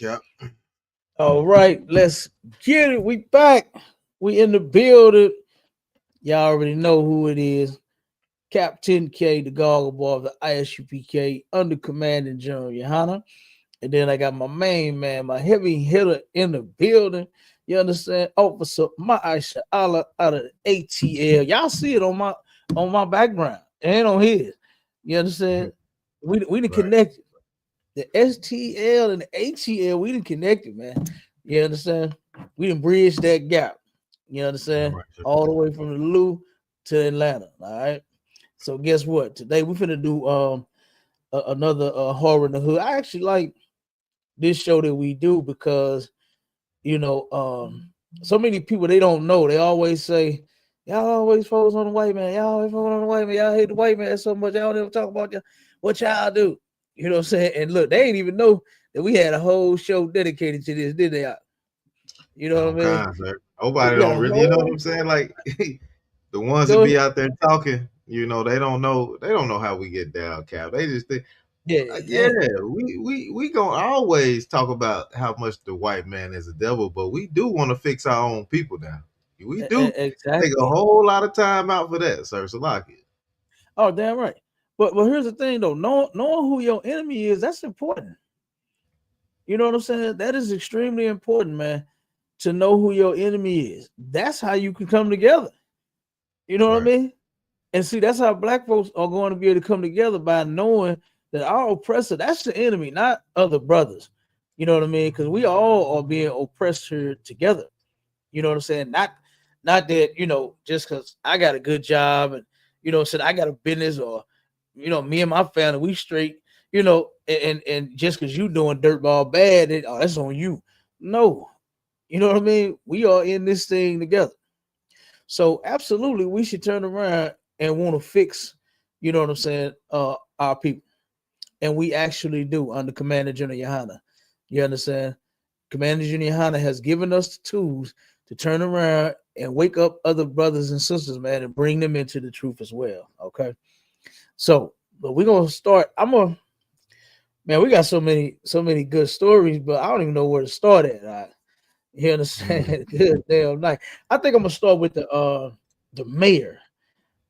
Cap. All right, let's get it. We back. We in the building. Y'all already know who it is. Captain K, the Goggle Boy of the ISUPK, under commanding General Yohana. And then I got my main man, my heavy hitter in the building. You understand? Officer Ma'aisha Allah out of the ATL. Y'all see it on my background and on his. You understand? We done Right. connected. The STL and the ATL, we didn't connect it, man. You understand? We didn't bridge that gap. You Damn understand? right. Sir. All the way from the Lou to Atlanta. All right. So guess what? Today we're finna do another horror in the hood. I actually like this show that we do because so many people they don't know. They always say, y'all always focus on the white man. Y'all always focus on the white man. Y'all hate the white man so much. Y'all never talk about what y'all do. You know what I'm saying? And look, they ain't even know that we had a whole show dedicated to this, did they? You know Oh what I mean? God, sir. Nobody We had don't a really, you know what whole I'm saying? Like the ones that go be ahead. out there talking, they don't know. They don't know how we get down, Cap. They just think, Yeah, yeah, they, we gonna always talk about how much the white man is a devil, but we do want to fix our own people now. We do take a exactly. whole lot of time out for that, sir. Salaki. Oh, damn right. But here's the thing though, knowing who your enemy is, that's important. You know what I'm saying? That is extremely important, man, to know who your enemy is. That's how you can come together. You know what I Right. mean? And see, that's how black folks are going to be able to come together by knowing that our oppressor, that's the enemy, not other brothers. You know what I mean? Because we all are being oppressed here together. You know what I'm saying? Not that, just because I got a good job and said I got a business or me and my family, we straight, and just because you doing dirtball bad, that's on you. No, you know what I mean? We are in this thing together. So absolutely, we should turn around and want to fix, you know what I'm saying, our people, and we actually do under Commander General Yohana. You understand? Commander General Yohana has given us the tools to turn around and wake up other brothers and sisters, man, and bring them into the truth as well. Okay, so but we're gonna start. Man, we got so many good stories, but I don't even know where to start at. You Mhm. understand? Good damn night. I think I'm gonna start with the mayor.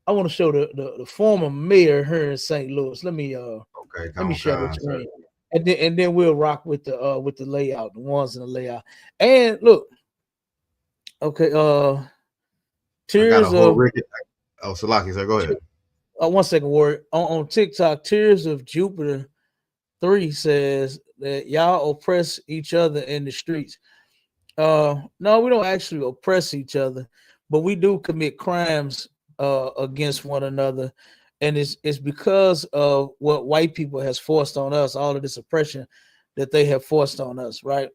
I want to show the former mayor here in St. Louis. Okay, Let me come share the on, sir. screen. And then we'll rock with the layout, the ones in the layout. And look, okay, I got a tears whole of Ricky. Oh, Salaki, sir, go ahead. 1 second word on TikTok, Tears of Jupiter 3 says that y'all oppress each other in the streets. No, we don't actually oppress each other, but we do commit crimes against one another, and it's because of what white people has forced on us, all of this oppression that they have forced on us, right?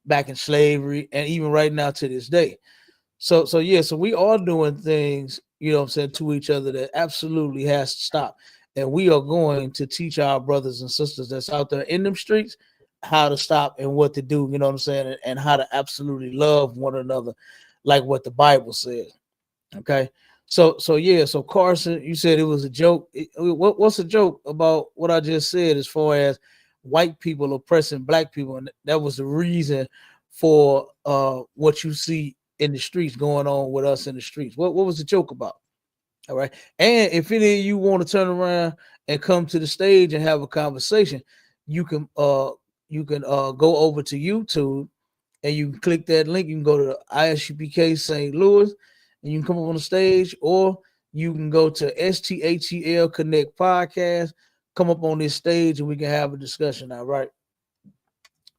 Back in slavery, and even right now to this day. So yeah, so we are doing things, you know what I'm saying, to each other that absolutely has to stop. And we are going to teach our brothers and sisters that's out there in them streets how to stop and what to do, you know what I'm saying, and how to absolutely love one another like what the Bible says. Okay. So yeah, so Carson, you said it was a joke. What's a joke about what I just said as far as white people oppressing black people? And that was the reason for what you see in the streets going on with us in the streets. What was the joke about? All right. And if any of you want to turn around and come to the stage and have a conversation, you can go over to YouTube and you can click that link. You can go to the ISUPK St. Louis and you can come up on the stage, or you can go to STHEL Connect Podcast, come up on this stage and we can have a discussion. All right.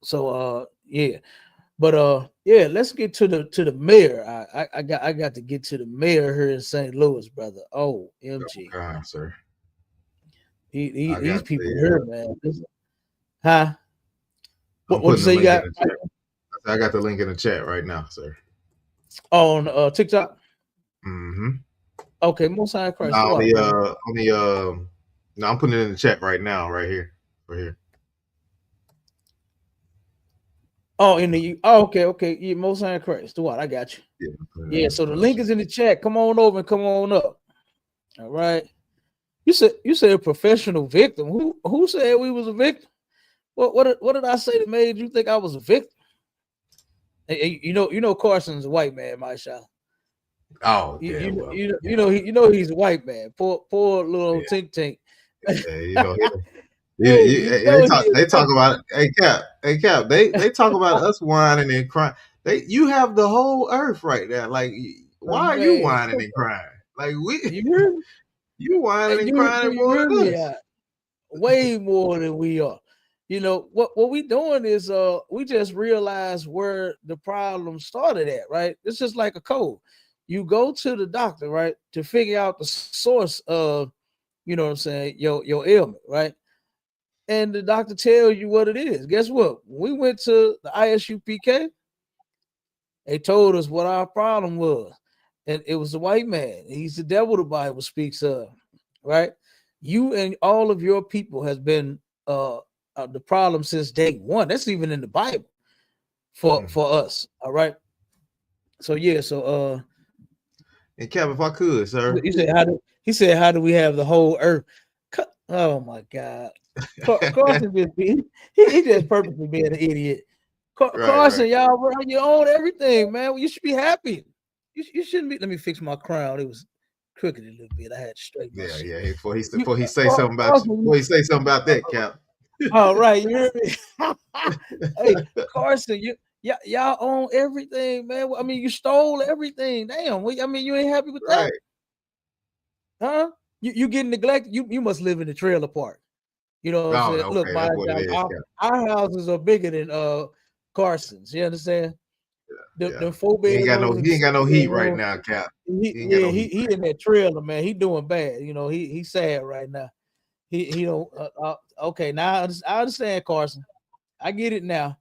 So yeah. But yeah, let's get to the mayor. I got to get to the mayor here in St. Louis, brother. Oh, MG. God, sir. I These got people the. here, man. Huh? What I'm what you putting the say you link in got the chat. I got the link in the chat right now, sir. on TikTok? Mm-hmm. Okay, Most High Christ, the Now water, brother. on the no, I'm putting it in the chat right now, right here, right here. Oh, okay. Yeah, Most High Christ, the water. I got you. Yeah, I'm putting it Yeah, in so the the link is in the chat. Come on over and come on up. All right. You said a professional victim. Who said we was a victim? What did I say that made you think I was a victim? Hey, you know Carson's a white man, my child. Oh yeah, well, He's a white man. Poor little yeah, tink tink. yeah, you know, He they is talk about hey Cap, they talk about us whining and crying. You have the whole earth right there. Like, why are you man. whining and crying? Like You hear me? you whining And and crying you more hear than me? us. Way more than we are. You know what we doing is we just realize where the problem started at, right? It's just like a cold. You go to the doctor, right, to figure out the source of, you know what I'm saying, your ailment, right? And the doctor tells you what it is. Guess what? When we went to the ISUPK, they told us what our problem was. And it was a white man. He's the devil the Bible speaks of, right? You and all of your people has been the problem since day one. That's even in the Bible for us. All right. So yeah, And Cap, if I could, sir. he said how do we have the whole earth? Oh my God. Carson he just purposely being an idiot. Right. Carson, y'all, bro, you own everything, man. Well, you should be happy. You shouldn't be. Let me fix my crown. It was crooked a little bit. I had to straighten my Yeah, shit. yeah. You, Before he say something about you, Carson, before he say something about that, Cap. all right, you hear me? Hey, Carson, y'all own everything, man. I mean, you stole everything. Damn. I mean, you ain't happy with that, Right. huh? You getting neglected. You must live in the trailer park. You know what I'm Oh, saying? Look, okay, my that's what it is, Cap. our houses are bigger than Carson's. You understand? Yeah. The 4 bedrooms and He the ain't got six no heat right bedroom. now, Cap. He, He ain't got yeah, no heat he in that trailer, man. He doing bad. You know, he's sad right now. He don't. Okay, now I understand, Carson. I get it now.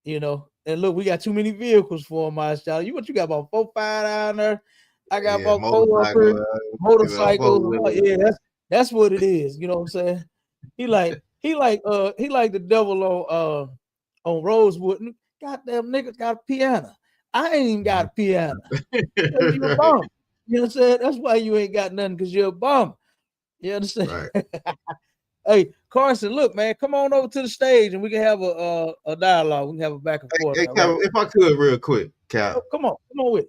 You know, and look, we got too many vehicles for my child. You got about 4, 5 down there. I got Yeah, about 4 up motorcycle, here, four motorcycles. wheeler. Yeah, that's what it is. You know what I'm saying? He like the devil on Rosewood. Goddamn niggas got a piano. I ain't even got a piano. Because you're a Right, bum. You know what I'm saying? That's why you ain't got nothing, because you're a bum. You understand? right. Hey, Carson, look, man, come on over to the stage and we can have a dialogue. We can have a back and forth. Hey, All Cap, right. if I could, real quick, Cap, Come on with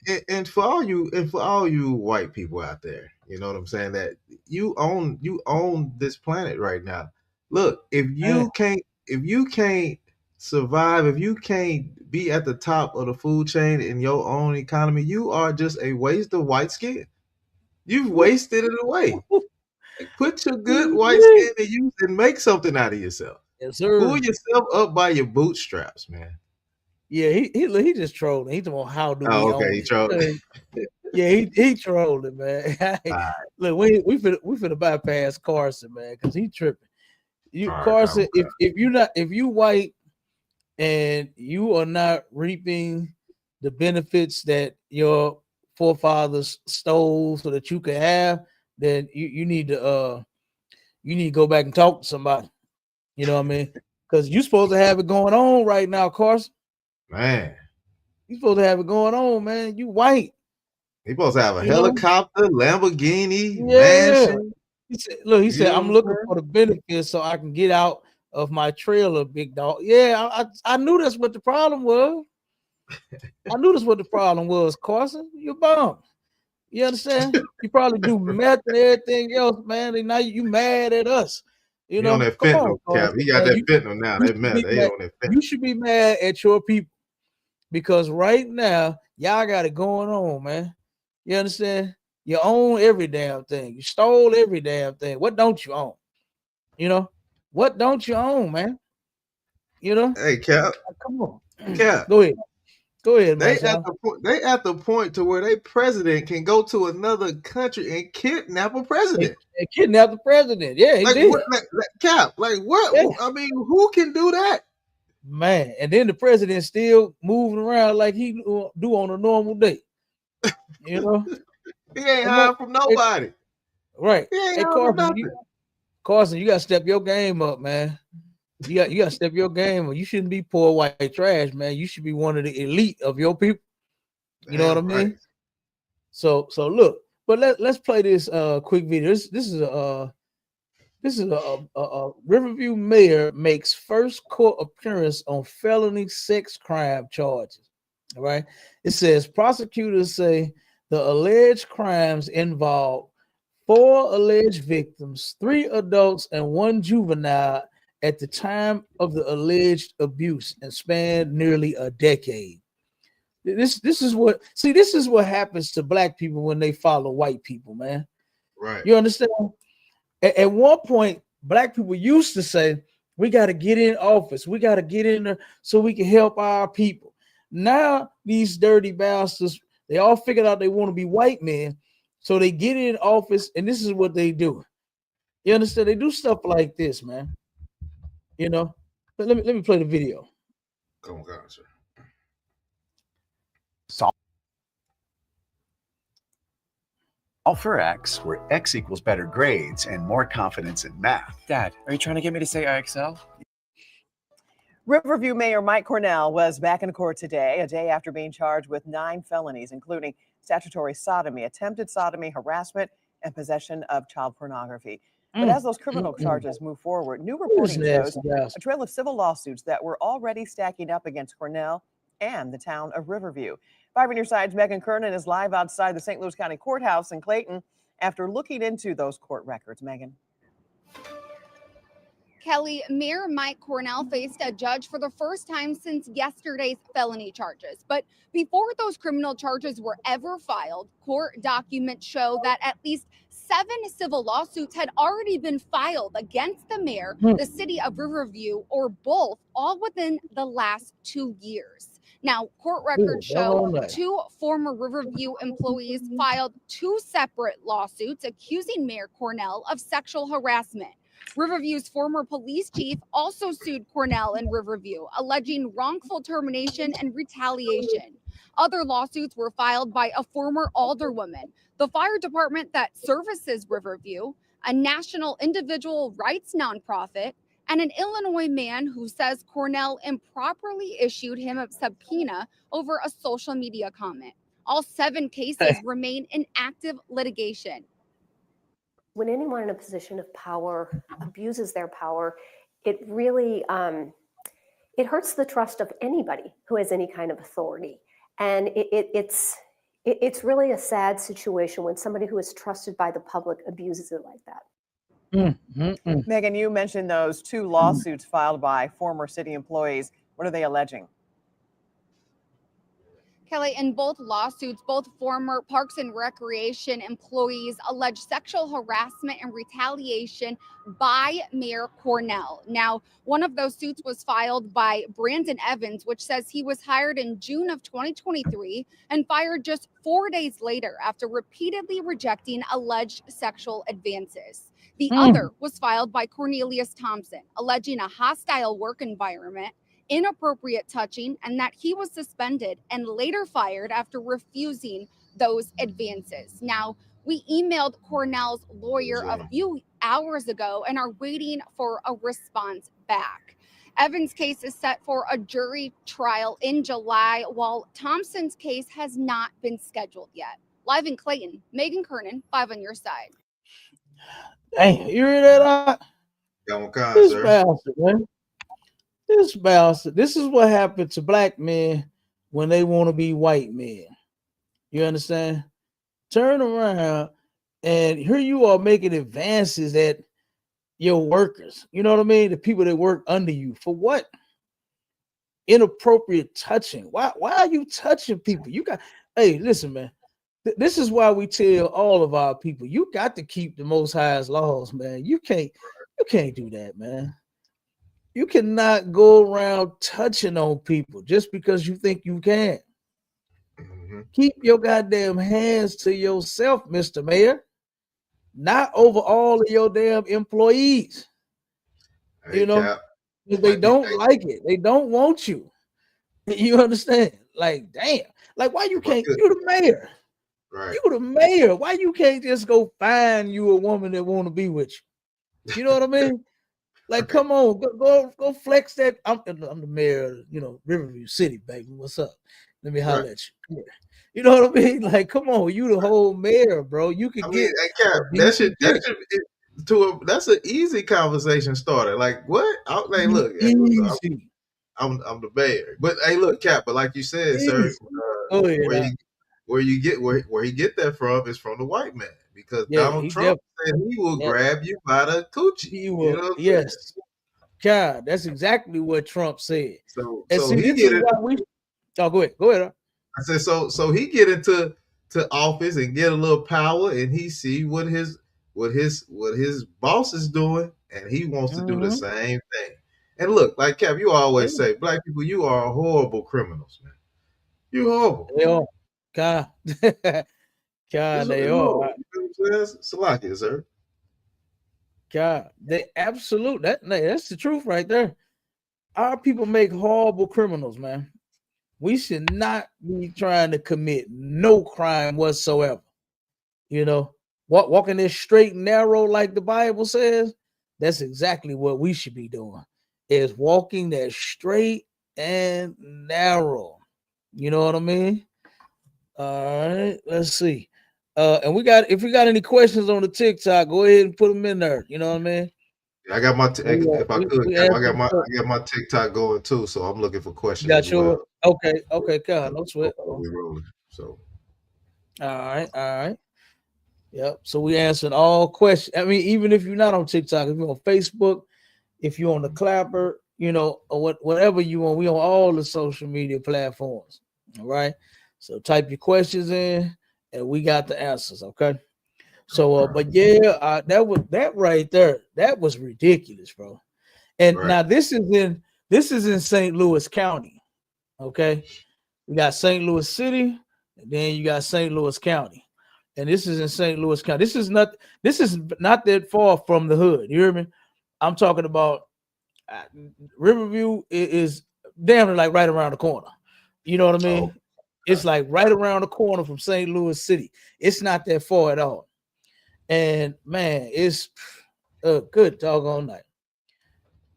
it. and for all you white people out there, you know what I'm saying, that you own this planet right now. Look, Man, if you can't survive, if you can't be at the top of the food chain in your own economy, you are just a waste of white skin. You've wasted it away. Like, put your good white skin to use and make something out of yourself. yes, Pull sir. yourself up by your bootstraps, man. Yeah, he just trolling. He's talking how do Oh, we okay, own he it? trolled. Yeah, he trolling, man. All right, Look, we finna bypass Carson, man, because he tripping. You all right, Carson, okay. if you white and you are not reaping the benefits that your forefathers stole so that you can have, then you need to go back and talk to somebody. You know what I mean? Because you're supposed to have it going on right now, Carson. Man, You supposed to have it going on, man. You white, he supposed to have a you know? helicopter, Lamborghini, Yeah. mansion. He You said, know I'm what looking I'm for the benefits so I can get out of my trailer, big dog. Yeah, I knew that's what the problem was. I knew that's what the problem was, Carson. You're bum. You understand? You probably do meth and everything else, man. And now you mad at us. You saying? He on know, that come on, fentanyl, Cap. Carson, He got man. that fentanyl now. You They should meth. be They mad. on that fentanyl. You should be mad at your people because right now y'all got it going on, man. You understand? You own every damn thing. You stole every damn thing. What don't you own? You know, what don't you own, man? You know, Hey, Cap, come on. Cap. Go ahead. Go ahead, my child. They at the point to where they president can go to another country and kidnap a They, president. they kidnapped the president. Yeah, he Like did. what? Cap. Like Yeah, what? I mean, who can do that? man. And then the president still moving around like he do on a normal day. You know, He ain't come on. hiding from Hey, nobody. right. He ain't Hey, hiding from Carson, nothing. You got to step your game up, man. You got to step your game up. You shouldn't be poor white trash, man. You should be one of the elite of your people. You know what I Damn right. mean? So look, but let's play this quick video. This is a Riverview mayor makes first court appearance on felony sex crime charges. All right. It says prosecutors say the alleged crimes involve 4 alleged victims, 3 adults, and 1 juvenile at the time of the alleged abuse and spanned nearly a decade. This is what happens to black people when they follow white people, man. Right. You understand? At one point, black people used to say, we got to get in office. We got to get in there so we can help our people. Now, these dirty bastards, they all figured out they want to be white men. So they get in office, and this is what they do. You understand? They do stuff like this, man. You know? But let me play the video. Come on, God, sir. All for X, where X equals better grades and more confidence in math. Dad, are you trying to get me to say I excel? Riverview Mayor Mike Cornell was back in court today, a day after being charged with 9 felonies, including statutory sodomy, attempted sodomy, harassment, and possession of child pornography. But as those criminal charges move forward, new reporting shows a trail of civil lawsuits that were already stacking up against Cornell and the town of Riverview. 5 on your side's Megan Kernan is live outside the St. Louis County Courthouse in Clayton after looking into those court records. Megan. Kelly, Mayor Mike Cornell faced a judge for the first time since yesterday's felony charges. But before those criminal charges were ever filed, court documents show that at least 7 civil lawsuits had already been filed against the mayor, the city of Riverview, or both, all within the last 2 years. Now, court records show 2 former Riverview employees filed 2 separate lawsuits accusing Mayor Cornell of sexual harassment. Riverview's former police chief also sued Cornell and Riverview, alleging wrongful termination and retaliation. Other lawsuits were filed by a former alderwoman, the fire department that services Riverview, a national individual rights nonprofit, and an Illinois man who says Cornell improperly issued him a subpoena over a social media comment. All 7 cases remain in active litigation. When anyone in a position of power abuses their power, it really it hurts the trust of anybody who has any kind of authority. And it's really a sad situation when somebody who is trusted by the public abuses it like that. Megan, you mentioned those 2 lawsuits filed by former city employees. What are they alleging? Kelly, in both lawsuits, both former Parks and Recreation employees allege sexual harassment and retaliation by Mayor Cornell. Now, one of those suits was filed by Brandon Evans, which says he was hired in June of 2023 and fired just 4 days later after repeatedly rejecting alleged sexual advances. The other was filed by Cornelius Thompson, alleging a hostile work environment, inappropriate touching, and that he was suspended and later fired after refusing those advances. Now, we emailed Cornell's lawyer a few hours ago and are waiting for a response back. Evans' case is set for a jury trial in July, while Thompson's case has not been scheduled yet. Live in Clayton, Megan Kernan, 5 on your side. Hey, you hear that? This bastard, man. This bastard. This is what happened to black men when they want to be white men. You understand? Turn around and here you are making advances at your workers. You know what I mean? The people that work under you. For what? Inappropriate touching. Why are you touching people? Hey, listen, man. This is why we tell all of our people, you got to keep the Most High's laws, man. You can't do that, man. You cannot go around touching on people just because you think you can. Keep your goddamn hands to yourself, Mr. Mayor, not over all of your damn employees. Hey, you know, they don't like it. They don't want you. You understand? Like, damn. Like, why you can't? You're the mayor. Right. You're the mayor. Why you can't just go find you a woman that want to be with you? You know what I mean? Like, come on, go flex that. I'm the mayor of, Riverview City, baby. What's up? Let me holler at you. Yeah. You know what I mean? Like, come on, you the whole mayor, bro. You can get. Cap, that's an easy conversation starter. Like what? Hey, look, hey, Easy. I'm the mayor. But hey, look, Cap. But like you said, sir, Easy. Go ahead. where he get that from is from the white man, because Yeah, Donald he Trump said he will definitely. grab you by the coochie. He You will. know what I'm saying? Yes. God, that's exactly what Trump said. And So see, he this get is it. why we. Oh, go ahead. Go ahead. I said so he get into office and get a little power, and he see what his boss is doing, and he wants to do the same thing. And look, like Cap, you always say, black people, you are horrible criminals, man. You horrible. They are. God. God, they are. You know what I'm saying? Salakia, sir. God, they absolute. That's the truth right there. Our people make horrible criminals, man. We should not be trying to commit no crime whatsoever. You know, walking this straight and narrow like the Bible says, that's exactly what we should be doing, is walking that straight and narrow. You know what I mean? All right, let's see. And if we got any questions on the TikTok, go ahead and put them in there. You know what I mean? I got my if I could, Cap, I got my my TikTok going too, so I'm looking for questions got as well. Okay, God, no sweat. We rolling. So all right. Yep. So we answered all questions. I mean, even if you're not on TikTok, if you're on Facebook, if you're on the Clapper, you know, or whatever you want, we on all the social media platforms. All right. So type your questions in, and we got the answers. Okay. So, but yeah, that right there, that was ridiculous, bro. And now this is in St. Louis County. Okay. We got St. Louis City, and then you got St. Louis County. And this is in St. Louis County. This is not that far from the hood. You hear me? I'm talking about Riverview is damn near like right around the corner. You know what I mean? It's like right around the corner from St. Louis City. It's not that far at all. And man, it's a good doggone night.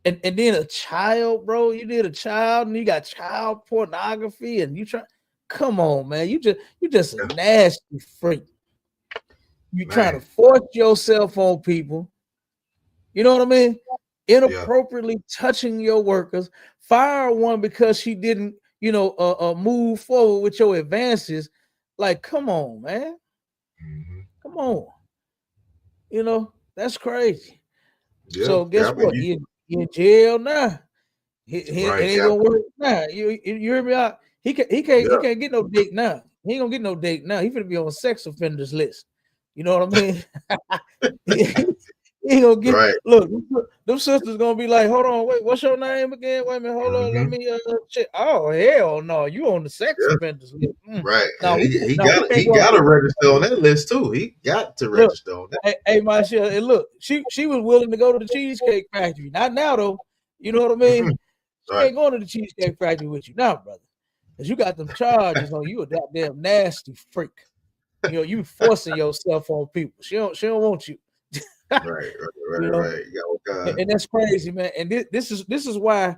And then a child, bro. You did a child, and you got child pornography, and you try. Come on, man. You just a nasty freak. You trying to force yourself on people. You know what I mean? Inappropriately touching your workers. Fire one because she didn't, move forward with your advances. Like, come on, man. Come on. You know, that's crazy. So guess what? He in jail now. It ain't gonna work now. You hear me out? He can't get no date now. He ain't gonna get no date now. He finna be on sex offenders list. You know what I mean? he ain't gonna get look, them sisters gonna be like, hold on, wait, what's your name again? Wait a minute, hold on, let me check. Oh hell no, you on the sex offenders list. Right. Now, he got to register on that list too. He got to register on that. Hey, Marshall, and look, she was willing to go to the Cheesecake Factory. Not now though. You know what I mean? She ain't going to the Cheesecake Factory with you now, brother. Because you got them charges on you, a goddamn nasty freak. You know, you forcing yourself on people. She don't want you. Right. And that's crazy, man. And this is why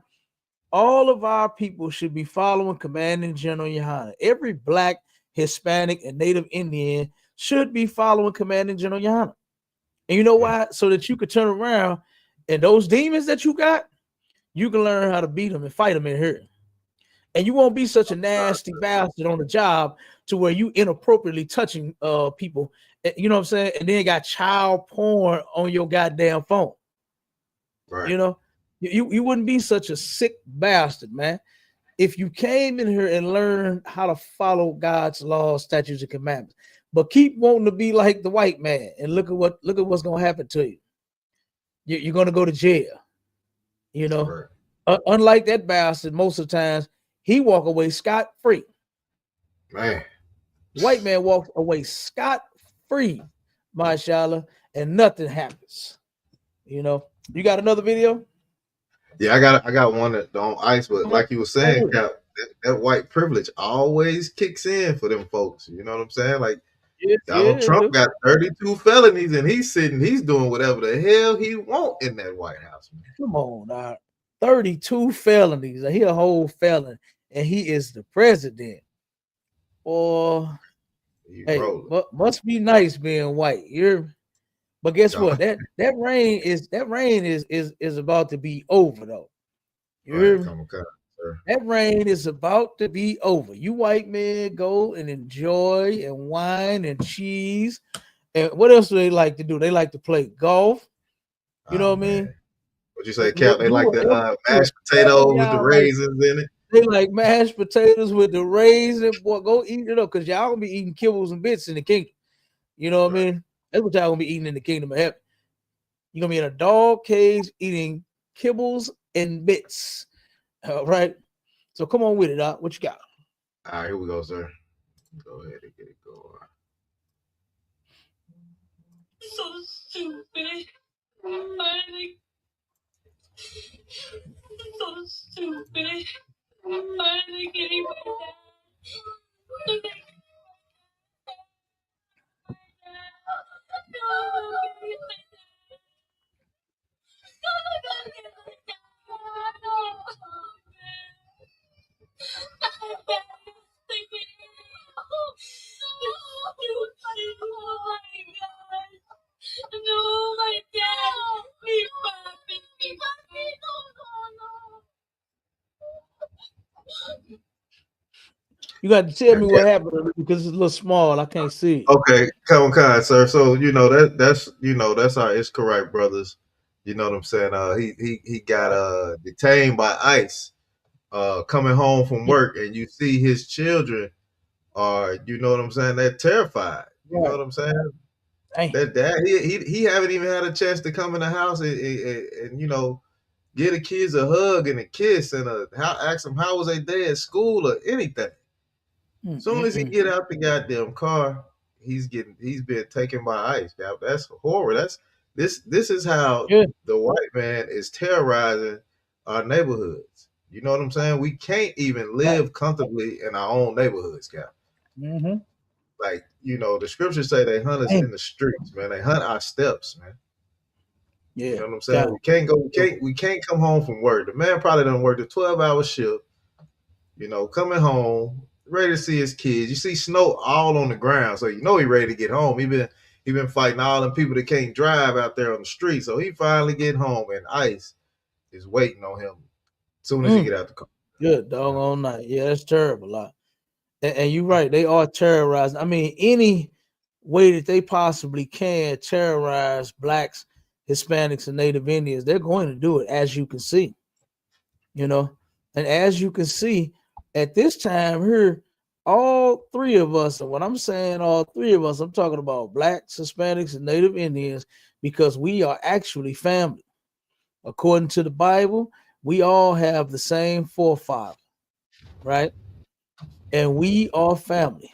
all of our people should be following Commanding General Yohana. Every Black, Hispanic, and Native Indian should be following Commanding General Yohana. And you know why? So that you could turn around and those demons that you got, you can learn how to beat them and fight them in here. And you won't be such a nasty bastard on the job to where you inappropriately touching people. You know what I'm saying? And then got child porn on your goddamn phone. Right. You know, you wouldn't be such a sick bastard, man, if you came in here and learned how to follow God's laws, statutes, and commandments. But keep wanting to be like the white man, and look at what's gonna happen to you. You're gonna go to jail. You know, unlike that bastard, most of the times he walk away scot-free. Man, white man walks away scot-free, mashallah, and nothing happens. You know, you got another video? Yeah, I got one that on ice, but like you were saying, Cap, that white privilege always kicks in for them folks. You know what I'm saying? Like Donald Trump got 32 felonies, and he's doing whatever the hell he want in that White House. Man. Come on, 32 felonies. He a whole felon, and he is the president. Or hey, must be nice being white. But guess what? That rain is about to be over though. You hear me? Come on, sir. That rain is about to be over. You white men go and enjoy and wine and cheese. And what else do they like to do? They like to play golf. You know what I mean? What you say, Cap? They like the mashed potatoes potatoes with the raisins in it. They like mashed potatoes with the raisins. Boy, go eat it up because y'all gonna be eating kibbles and bits in the kingdom. You know what I mean? That's what y'all gonna be eating in the kingdom of heaven. You're gonna be in a dog cage eating kibbles and bits. All right. So come on with it, Doc. What you got? All right, here we go, sir. Go ahead and get it going. So stupid. Finally. So stupid. Finally getting my dad. You got to tell me what happened because it's a little small. I can't see it. Okay, come on, sir. So that's our Israelite brothers. You know what I'm saying? He got detained by ICE coming home from work, and you see his children are, you know what I'm saying? They're terrified. You know what I'm saying? That he haven't even had a chance to come in the house and you know, give the kids a hug and a kiss and ask them how was their day at school or anything. As soon as he get out the goddamn car, he's been taken by ICE. That's horror. This is how the white man is terrorizing our neighborhoods. You know what I'm saying? We can't even live comfortably in our own neighborhoods, Cap. Like, you know, the scriptures say they hunt us in the streets, man. They hunt our steps, man. Yeah. You know what I'm saying? We can't come home from work. The man probably done worked a 12-hour shift, you know, coming home, ready to see his kids. You see snow all on the ground, so you know he ready to get home. He been fighting all them people that can't drive out there on the street. So he finally get home, and ICE is waiting on him as soon as he get out the car. Good doggone night. Yeah, that's terrible. And you're right. They are terrorizing. I mean, any way that they possibly can terrorize blacks, Hispanics, and Native Indians, they're going to do it, as you can see. You know, and as you can see, at this time here, all three of us, and when I'm saying all three of us, I'm talking about blacks, Hispanics, and Native Indians, because we are actually family. According to the Bible, we all have the same forefather, right? And we are family.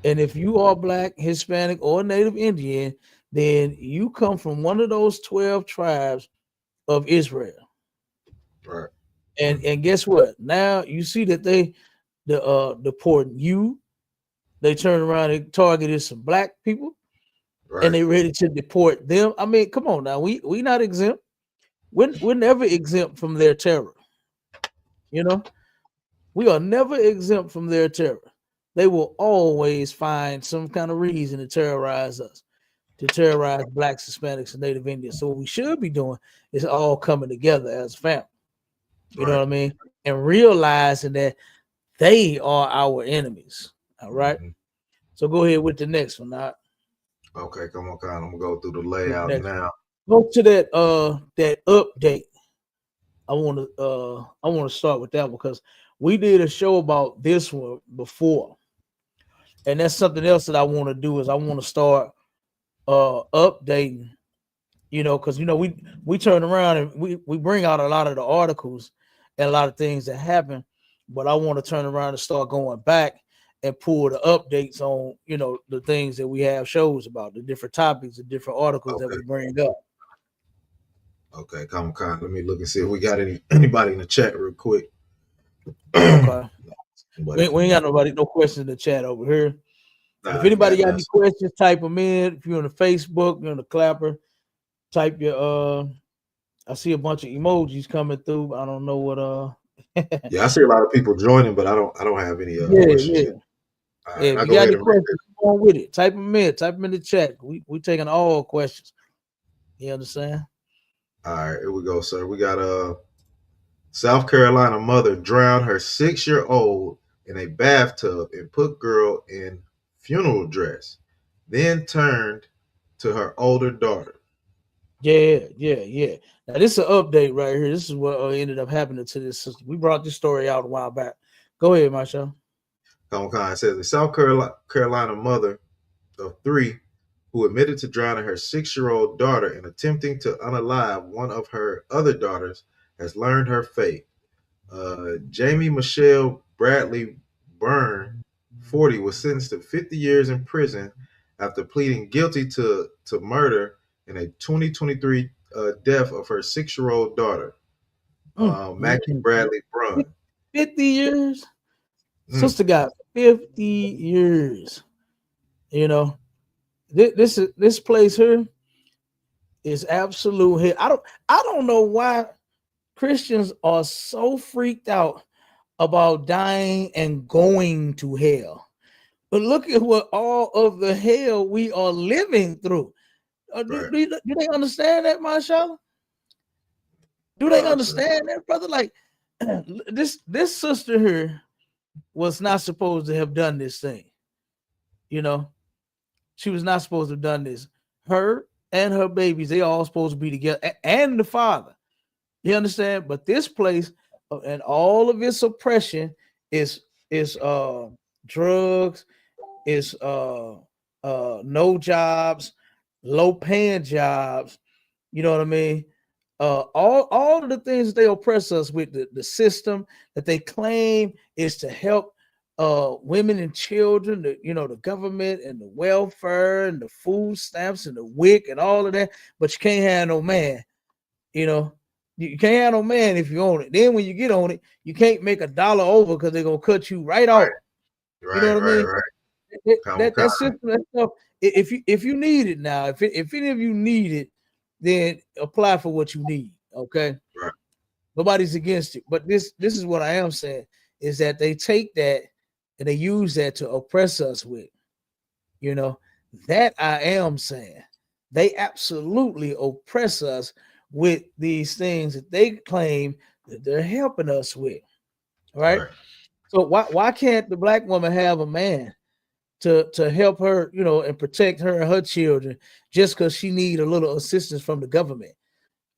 And if you are black, Hispanic, or Native Indian, then you come from one of those 12 tribes of Israel. Right. And guess what? Now you see that they deporting you. They turn around and targeted some black people, and they ready to deport them. I mean, come on now. We not exempt. We're never exempt from their terror. You know, we are never exempt from their terror. They will always find some kind of reason to terrorize us, to terrorize blacks, Hispanics, and Native Indians. So what we should be doing is all coming together as a family. You know what I mean? And realizing that they are our enemies. All right. So go ahead with the next one. Now. Okay, come on, I'm gonna go through the layout now. Go to that update. I want to start with that because we did a show about this one before, and that's something else that I want to do. Is I want to start updating, you know, because you know we turn around and we bring out a lot of the articles and a lot of things that happen, but I want to turn around and start going back and pull the updates on, you know, the things that we have shows about, the different topics, the different articles that we bring up. Okay, come on. Let me look and see if we got anybody in the chat real quick. Okay. We ain't got no questions in the chat over here. If anybody got any questions, type them in. If you're on the Facebook, you're on the Clapper, type your I see a bunch of emojis coming through. I don't know what yeah, I see a lot of people joining, but I don't have any questions yet. Yeah, if you got any questions, on with it. Type them in. Type them in the chat. We taking all questions. You understand? All right, here we go, sir. We got South Carolina mother drowned her 6-year-old in a bathtub and put girl in funeral dress, then turned to her older daughter. Yeah. Now this is an update right here. This is what ended up happening to this sister. We brought this story out a while back. Go ahead, Marshall. It says the South Carolina mother of 3 who admitted to drowning her 6-year-old daughter and attempting to unalive one of her other daughters has learned her fate. Jamie Michelle Bradley Byrne, 40, was sentenced to 50 years in prison after pleading guilty to murder in a 2023 death of her 6-year-old daughter, Mackie Bradley Brunn. 50 years? Sister got 50 years. You know, this place here is absolute hit. I don't know why Christians are so freaked out about dying and going to hell. But look at what all of the hell we are living through. Do they understand that, Marshall? Do they understand that, brother? Like this sister here was not supposed to have done this thing. You know, she was not supposed to have done this. Her and her babies, they all supposed to be together, and the father. You understand? But this place and all of its oppression is drugs, is no jobs, low paying jobs. You know what I mean? All of the things that they oppress us with, the system that they claim is to help women and children, the government and the welfare and the food stamps and the WIC and all of that, but you can't have no man. You can't have no man if you own it. Then when you get on it, you can't make $1 over because they're gonna cut you right off. You know what I mean? Right. That system, that stuff. If you need it now, if any of you need it, then apply for what you need. Okay. Right. Nobody's against it. But this is what I am saying is that they take that and they use that to oppress us with. That I am saying. They absolutely oppress us with these things that they claim that they're helping us with. Right? So why can't the black woman have a man to help her, and protect her and her children just because she need a little assistance from the government?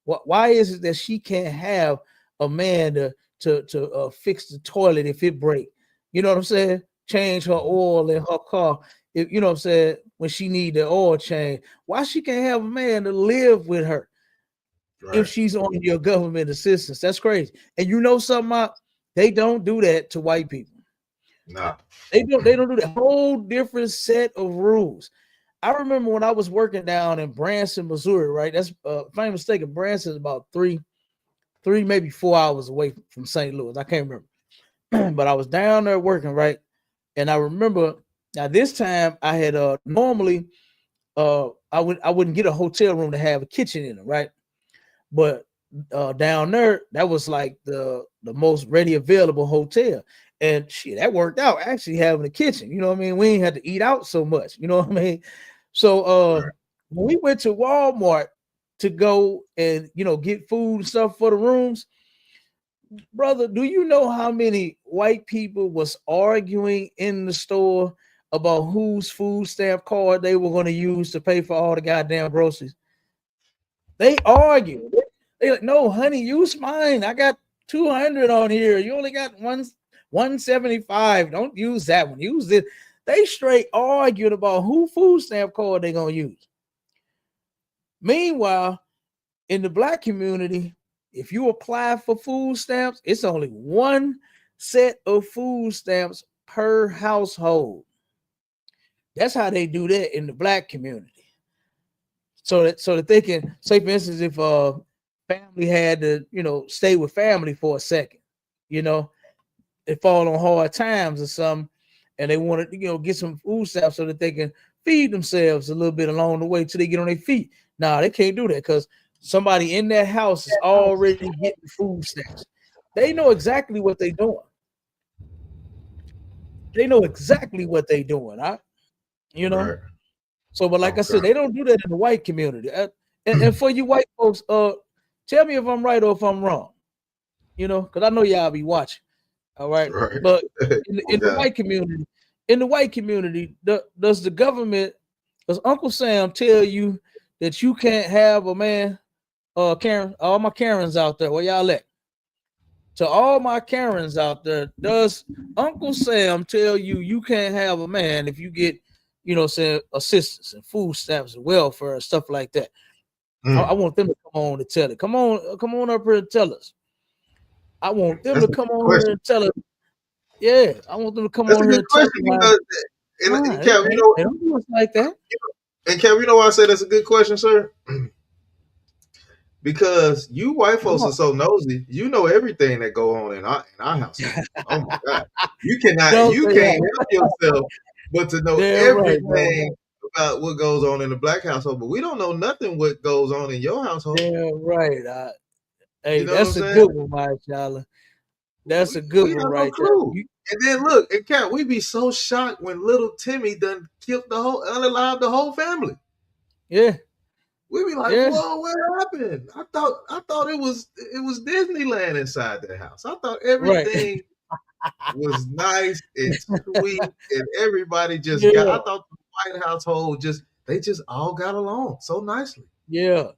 Why is it that she can't have a man to fix the toilet if it break? You know what I'm saying? Change her oil in her car. If, you know what I'm saying? When she need the oil change, why she can't have a man to live with her if she's on your government assistance? That's crazy. And you know something? They don't do that to white people. No, they don't do that. Whole different set of rules. I remember when I was working down in Branson, Missouri, right? That's if I'm mistaken, Branson is about three, maybe 4 hours away from St. Louis. I can't remember. But I was down there working, right? And I remember now this time I had normally I wouldn't get a hotel room to have a kitchen in it, right? But down there, that was like the most ready available hotel. And shit, that worked out actually having a kitchen. You know what I mean? We ain't had to eat out so much. You know what I mean? So when we went to Walmart to go and get food and stuff for the rooms, brother, do you know how many white people was arguing in the store about whose food stamp card they were going to use to pay for all the goddamn groceries? They argued. They like, no, honey, use mine. I got 200 on here. You only got 175. Don't use that one. Use this. They straight argued about who food stamp card they gonna use. Meanwhile, in the black community, if you apply for food stamps, it's only one set of food stamps per household. That's how they do that in the black community. So that they can say, for instance, if family had to, stay with family for a second, they fall on hard times or something, and they want to, get some food stamps so that they can feed themselves a little bit along the way till they get on their feet. Nah, they can't do that because somebody in that house is already getting food stamps. They know exactly what they're doing. They know exactly what they're doing. You know. Right. So, but like I said, Okay. they don't do that in the white community. And for you white folks, tell me if I'm right or if I'm wrong. You know, because I know y'all be watching. All right, Right. but in the Yeah. white community, does the government, does Uncle Sam tell you that you can't have a man? Karen, all my Karens out there, where y'all at? To all my Karens out there, does Uncle Sam tell you you can't have a man if you get, say assistance and food stamps and welfare and stuff like that? I want them to come on and tell it. Come on up here and tell us. I want them That's to a come good on question. here and tell us. Yeah, I want them to come That's on a here good and tell us question why. because, and They, Kev, they don't do us like that. and Kev, you know why I say that's a good question, sir? Because you white folks are so nosy, you know everything that go on in our household. Oh my God, you can't help yourself but to know Damn right, bro. everything about what goes on in the black household, but we don't know nothing what goes on in your household. Damn right. Hey, You know that's what a I'm good saying? one, Marshall. That's a good We one have no right there. clue. And then look, and Cat, we be so shocked when little Timmy done killed unalived the whole family. Yeah. We be like, Yeah. whoa, what happened? I thought it was Disneyland inside that house. I thought everything was nice and sweet, and everybody just got. I thought the white household they just all got along so nicely. Yeah.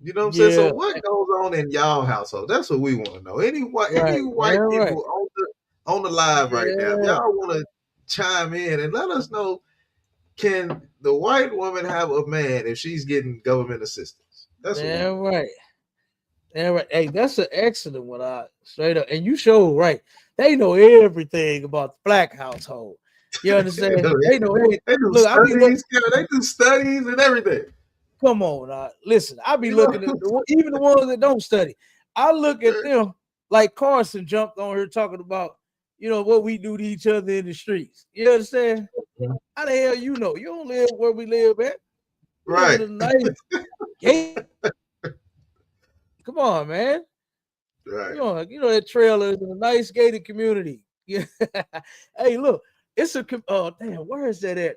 You know what I'm saying? So what goes on in y'all household? That's what we want to know. Any white people on the live right now, if y'all want to chime in and let us know, can the white woman have a man if she's getting government assistance? That's Damn right. Damn right. Hey, that's an excellent one. Straight up. And you show right. They know everything about the black household. You understand? They know everything. They do Look, studies. They do studies and everything. Come on, listen. I be looking at even the ones that don't study. I look at them like Carson jumped on here talking about, what we do to each other in the streets. You understand? How the hell you know? You don't live where we live at. We live in a nice gate. Come on, man. Right. You know that trailer is in a nice gated community. Yeah. Hey, look, it's a damn, where is that at?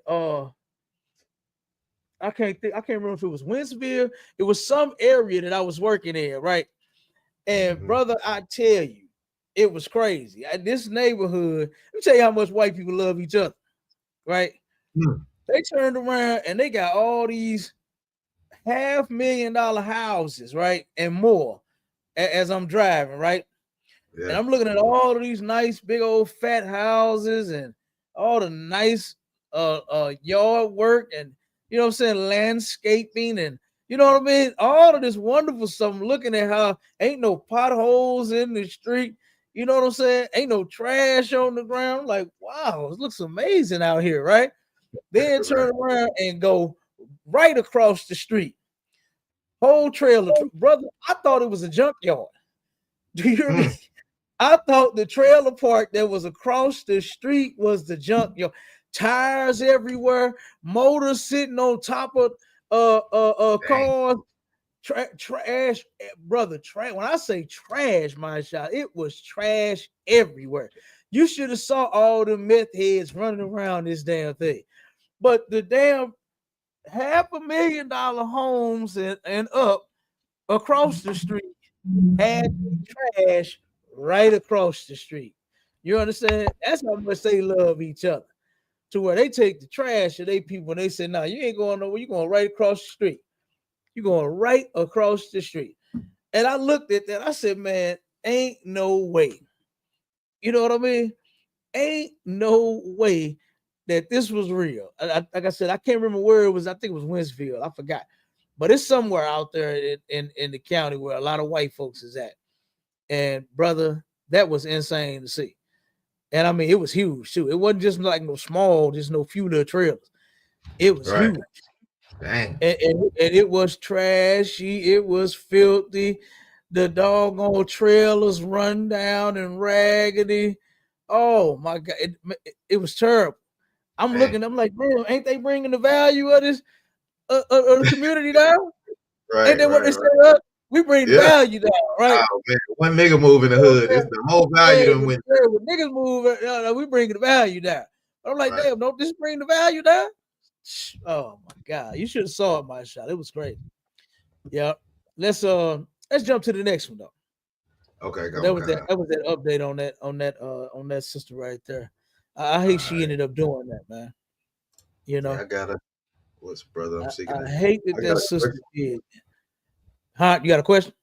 I can't remember if it was Winsville. It was some area that I was working in, right? And brother, I tell you, it was crazy. This neighborhood, let me tell you how much white people love each other, right? They turned around and they got all these $500,000 houses, right? And more as I'm driving, right? Yeah. And I'm looking at all of these nice big old fat houses and all the nice yard work and landscaping and all of this wonderful stuff. I'm looking at how ain't no potholes in the street, you know what I'm saying? Ain't no trash on the ground. Like, wow, it looks amazing out here, right? Then turn around and go right across the street. Whole trailer, brother. I thought it was a junkyard. Do you hear me? I thought the trailer park that was across the street was the junkyard. Tires everywhere, motors sitting on top of cars, trash, brother. When I say trash, my shot, it was trash everywhere. You should have saw all the meth heads running around this damn thing. But the damn $500,000 homes and up across the street had trash right across the street. You understand? That's how much they love each other. To where they take the trash of they people and they say, "No, you ain't going nowhere. You're going right across the street. You're going right across the street." And I looked at that. I said, "Man, ain't no way." You know what I mean? Ain't no way that this was real. Like I said, I can't remember where it was. I think it was Winsville. I forgot. But it's somewhere out there in the county where a lot of white folks is at. And brother, that was insane to see. And I mean, it was huge too. It wasn't just like no small, just no few little trailers. It was huge. Dang. And it was trashy. It was filthy. The doggone trailers run down and raggedy. Oh my God. It was terrible. I'm looking, I'm like, man, ain't they bringing the value of this of the community down? Right. Ain't that what they said? We bring the value down, right? Oh man, one nigga move in the hood, it's the whole value When niggas move, we bring the value down. I'm like, damn, don't this bring the value down? Oh my God, you should have saw it, my shot. It was great. Yeah. Let's jump to the next one though. Okay, But come on. that was that update on that sister right there. I hate she ended up doing that, man. You know, I got a what's brother? I'm seeking I it. hate that I that got a sister question. did. Huh? You got a question?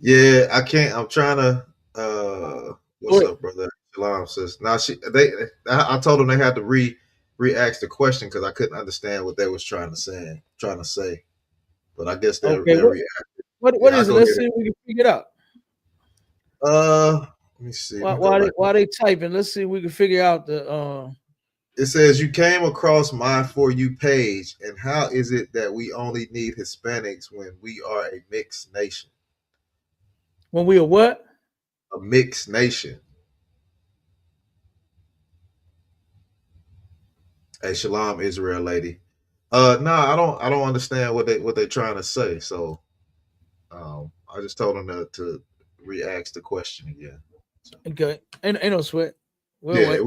Yeah, I can't. I'm trying to. Go What's ahead. up, brother? Shalom, sis. Now I told them they had to re-ask the question because I couldn't understand what they was trying to say. But I guess Okay. they're react. What Yeah, I is it? go Let's get see it. if we can figure it out. Let me see. Let me go back. Why they typing? Let's see if we can figure out the It says you came across my For You page, and how is it that we only need Hispanics when we are a mixed nation? when we are what? A mixed nation. Hey, shalom, Israel lady. No, I don't understand what they're trying to say. So, I just told them to re-ask the question again. So, Okay. Ain't no sweat. We'll yeah, wait.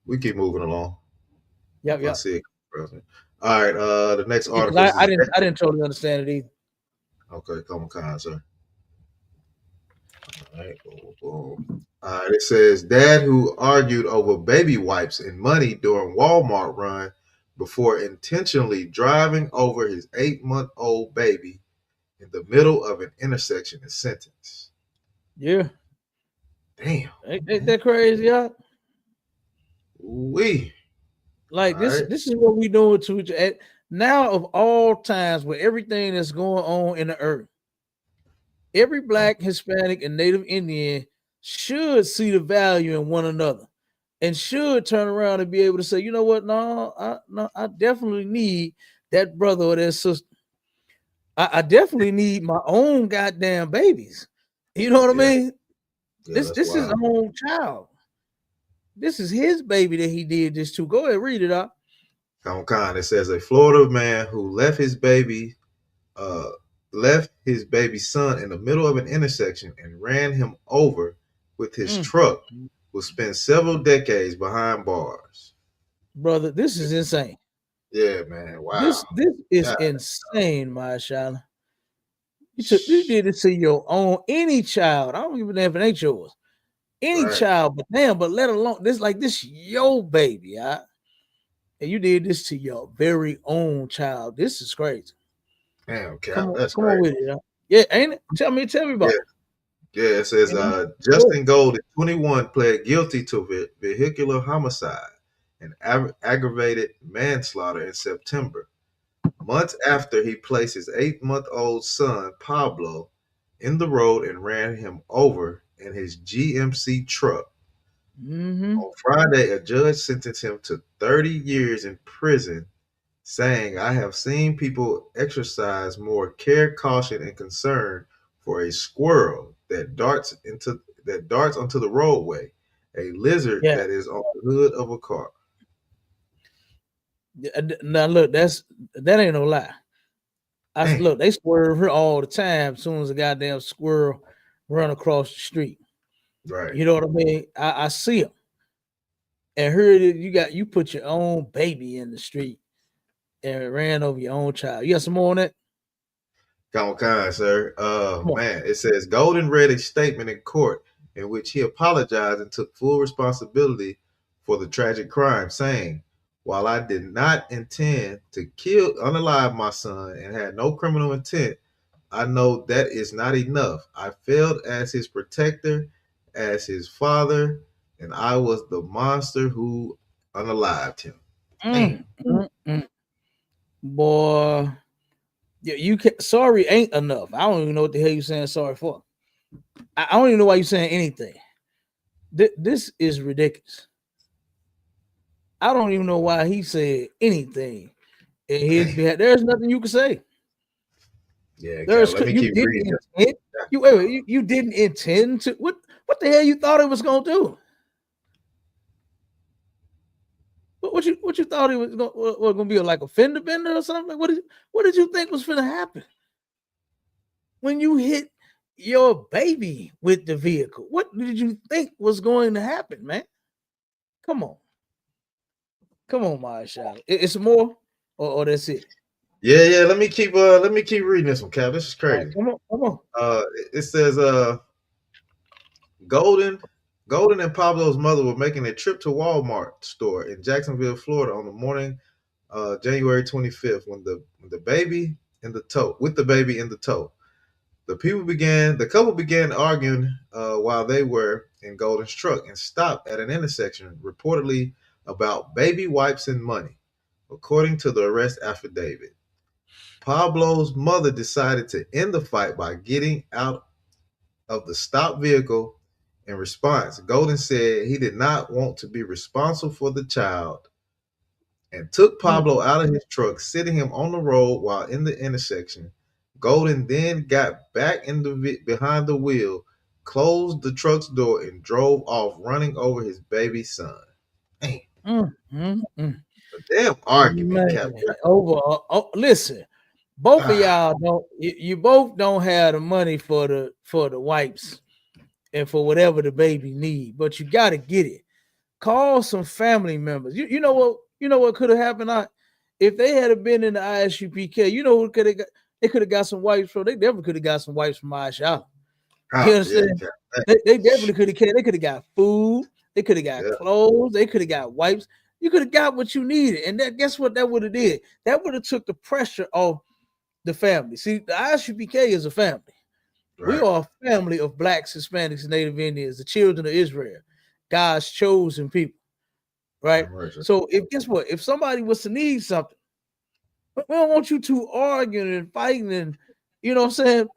we keep moving along. If I Yep. see it, all right. The next Because article is I didn't totally understand it either. okay. Come on, sir. All right, boom, boom. All right, it says dad who argued over baby wipes and money during Walmart run before intentionally driving over his 8-month-old baby in the middle of an intersection is sentenced. Yeah. Damn. Ain't that crazy, y'all? We. Like All right. this is what we doing to each other. Now of all times with everything that's going on in the earth, every black, Hispanic, and Native Indian should see the value in one another and should turn around and be able to say, you know what? No, I definitely need that brother or that sister. I definitely need my own goddamn babies. You know what I Yeah. mean? Yeah, that's This is his wild. own child. This is his baby that he did this to. Go ahead, read it up. Come on. It says a Florida man who uh, left his baby son in the middle of an intersection and ran him over with his Mm. truck will spend several decades behind bars. Brother, this is insane. Yeah, man. Wow. This is God. insane, Marshala. You did this to your own any child. I don't even know if it ain't yours. Any Right. child, but damn, but let alone this your baby, and you did this to your very own child. This is crazy. Damn, Cap. That's Come on crazy. with it, yeah, ain't it? Tell me about Yeah. it. Yeah, it says Justin Golden, 21, pled guilty to vehicular homicide and aggravated manslaughter in September, months after he placed his 8-month-old son, Pablo, in the road and ran him over in his GMC truck. Mm-hmm. On Friday, a judge sentenced him to 30 years in prison, saying, I have seen people exercise more care, caution, and concern for a squirrel that darts onto the roadway, a lizard Yeah. that is on the hood of a car. Now look, that ain't no lie. Look, they swerve her all the time as soon as a goddamn squirrel run across the street. Right. You know what I mean? I see them. And here it is, you put your own baby in the street and ran over your own child. You got some more on that? Come on, sir. Man, it says Golden read a statement in court in which he apologized and took full responsibility for the tragic crime, saying, while I did not intend to unalive my son and had no criminal intent, I know that is not enough. I failed as his protector, as his father, and I was the monster who unalived him. Boy, you can sorry ain't enough. I don't even know what the hell you saying sorry for. I don't even know why you saying anything. This is ridiculous. I don't even know why he said anything in his behalf. There's nothing you can say. Yeah, let me keep reading. You didn't intend to. What the hell you thought it was gonna do? What you thought it was gonna be like a fender bender or something? What did you think was gonna happen when you hit your baby with the vehicle? What did you think was going to happen, man? Come on, Marsha. It's more. or that's it? Yeah. Let me keep reading this one, Cap. This is All right, crazy. come on. It says Golden and Pablo's mother were making a trip to Walmart store in Jacksonville, Florida on the morning January 25th when the baby in the tow with the baby in the tow. The couple began arguing while they were in Golden's truck and stopped at an intersection, reportedly about baby wipes and money, according to the arrest affidavit. Pablo's mother decided to end the fight by getting out of the stopped vehicle. In response, Golden said he did not want to be responsible for the child and took Pablo out of his truck, sitting him on the road while in the intersection. Golden then got back in behind the wheel, closed the truck's door, and drove off, running over his baby son. Man, a damn argument, Man, Captain. listen, both of y'all don't. You both don't have the money for the wipes and for whatever the baby need, but you got to get it. Call some family members. You know what? You know what could have happened? If they had been in the ISUPK, you know what could have got? They could have got some wipes from. They definitely could have got some wipes from ISHA. You understand? Yeah, they definitely could have. They could have got food. They could have got clothes. They could have got wipes. You could have got what you needed, and that guess what that would have did? That would have took the pressure off the family. See, the ISUPK is a family. Right. We are a family of Blacks, Hispanics, and Native Indians, the children of Israel, God's chosen people. Right. So guess what? If somebody was to need something, we don't want you two arguing and fighting and you know what I'm saying,